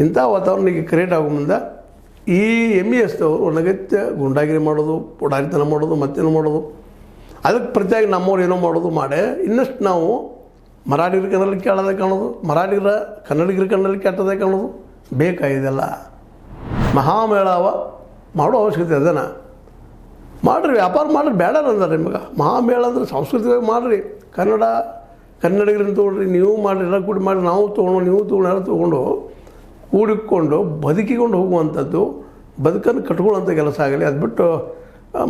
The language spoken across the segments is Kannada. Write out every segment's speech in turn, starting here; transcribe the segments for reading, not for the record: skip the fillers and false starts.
ಇಂಥ ವಾತಾವರಣ ಈಗ ಕ್ರಿಯೇಟ್ ಆಗೋ ಮುಂದೆ ಈ MESದವರು ಅನಗತ್ಯ ಗುಂಡಾಗಿರಿ ಮಾಡೋದು, ಪುಡಾರಿತನ ಮಾಡೋದು, ಮತ್ತೇನು ಮಾಡೋದು, ಅದಕ್ಕೆ ಪ್ರತಿಯಾಗಿ ನಮ್ಮವ್ರು ಏನೋ ಮಾಡೋದು ಮಾಡಿ ಇನ್ನಷ್ಟು ನಾವು ಮರಾಠಿಗರ ಕಣ್ಣಲ್ಲಿ ಕೇಳೋದೇ ಕಾಣೋದು, ಕನ್ನಡಿಗರ ಕಣ್ಣಲ್ಲಿ ಕೆಟ್ಟದೇ ಕಾಣೋದು ಬೇಕಾಗಿದೆಲ್ಲ. ಮಹಾಮೇಳವ ಮಾಡೋ ಅವಶ್ಯಕತೆ ಅದನ್ನು ಮಾಡಿರಿ, ವ್ಯಾಪಾರ ಮಾಡಿರಿ, ಬೇಡ ಅಂದಾರೆ ನಿಮಗೆ. ಮಹಾಮೇಳ ಅಂದ್ರೆ ಸಾಂಸ್ಕೃತಿಕವಾಗಿ ಮಾಡಿರಿ, ಕನ್ನಡಿಗರನ್ನ ತೊಗೊಳ್ರಿ, ನೀವು ಮಾಡಿರಿ, ಎಲ್ಲ ಕೂಡಿ ಮಾಡಿ, ನಾವು ತೊಗೊಂಡು ನೀವು ತೊಗೊಂಡು ಎಲ್ಲ ತೊಗೊಂಡು ಕೂಡಿಕೊಂಡು ಬದುಕಿಕೊಂಡು ಹೋಗುವಂಥದ್ದು, ಬದುಕನ್ನು ಕಟ್ಕೊಳ್ಳೋಂಥ ಕೆಲಸ ಆಗಲಿ. ಅದು ಬಿಟ್ಟು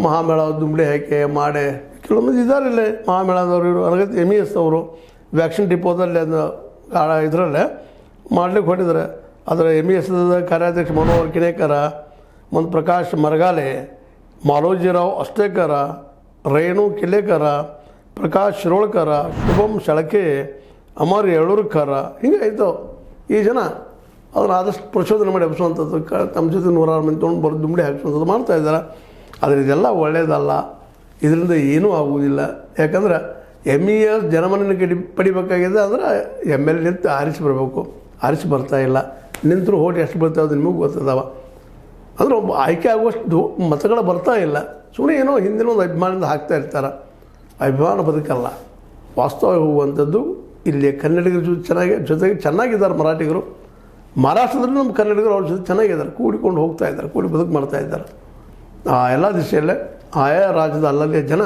ಮಹಾಮೇಳ ದುಂಬಳಿ ಹಾಕಿ ಮಾಡಿ ಕೆಲವೊಂದು ಇದ್ದಾರೆ ಇಲ್ಲೇ ಮಹಾಮೇಳದವರು, ಇವರು ಅನಗತ್ಯ MESದವರು ವ್ಯಾಕ್ಸಿನ್ ಡಿಪೋದಲ್ಲಿ ಅದನ್ನು ಇದರಲ್ಲೇ ಮಾಡ್ಲಿಕ್ಕೆ ಹೊಟ್ಟಿದ್ದಾರೆ. ಅದರ MESದ ಕಾರ್ಯಾಧ್ಯಕ್ಷ ಮನೋಹರ್ ಕಿಣೇಕರ, ಮತ್ತು ಪ್ರಕಾಶ್ ಮರಗಾಲೆ, ಮಾಲೋಜಿರಾವ್ ಅಷ್ಟೇಕರ, ರೇಣು ಕಿಲೇಕರ, ಪ್ರಕಾಶ್ ಶಿರೋಳ್ಕರ, ಶುಭಂ ಶಳಕೆ, ಅಮರ್ ಯಳೂರ್ಕರ, ಹಿಂಗೆ ಆಯಿತು. ಈ ಜನ ಅದನ್ನು ಆದಷ್ಟು ಪ್ರಚೋದನೆ ಮಾಡಿ ಹಬ್ಬಿಸುವಂಥದ್ದು, ತಮ್ಮ ಜೊತೆ 106 ಮಂದಿ ತೊಗೊಂಡು ಬರೋದು ದುಂಬಡಿ ಹಾಕಿಸುವಂಥದ್ದು ಮಾಡ್ತಾಯಿದ್ದಾರೆ. ಆದರೆ ಇದೆಲ್ಲ ಒಳ್ಳೆಯದಲ್ಲ, ಇದರಿಂದ ಏನೂ ಆಗುವುದಿಲ್ಲ. ಯಾಕಂದ್ರೆ MES ಜನಮನ್ನಣೆ ಪಡಿಬೇಕಾಗಿದೆ ಅಂದರೆ MLA ನಿಂತು ಆರಿಸಿ ಬರಬೇಕು, ಆರಿಸಿ ಬರ್ತಾಯಿಲ್ಲ. ನಿಂತರೂ ಹೋಟ್ ಎಷ್ಟು ಬರ್ತಾವೆ ನಿಮಗೂ ಗೊತ್ತದಾವ. ಅಂದರೆ ಒಬ್ಬ ಆಯ್ಕೆ ಆಗುವಷ್ಟು ಮತಗಳು ಬರ್ತಾ ಇಲ್ಲ, ಸುಮ್ಮನೆ ಏನೋ ಹಿಂದಿನ ಒಂದು ಅಭಿಮಾನದಿಂದ ಹಾಕ್ತಾ ಇರ್ತಾರೆ. ಅಭಿಮಾನ ಬದುಕಲ್ಲ, ವಾಸ್ತವ ಹೋಗುವಂಥದ್ದು. ಇಲ್ಲಿ ಕನ್ನಡಿಗರ ಜೊತೆಗೆ ಚೆನ್ನಾಗಿದ್ದಾರೆ ಮರಾಠಿಗರು. ಮಹಾರಾಷ್ಟ್ರದಲ್ಲಿ ನಮ್ಮ ಕನ್ನಡಿಗರು ಅವ್ರ ಜೊತೆ ಚೆನ್ನಾಗಿದ್ದಾರೆ, ಕೂಡಿಕೊಂಡು ಹೋಗ್ತಾ ಇದ್ದಾರೆ, ಕೂಡಿ ಬದುಕು ಮಾಡ್ತಾಯಿದ್ದಾರೆ. ಆ ಎಲ್ಲ ದಿಶೆಯಲ್ಲೇ ಆಯಾ ರಾಜ್ಯದ ಅಲ್ಲಲ್ಲಿಯ ಜನ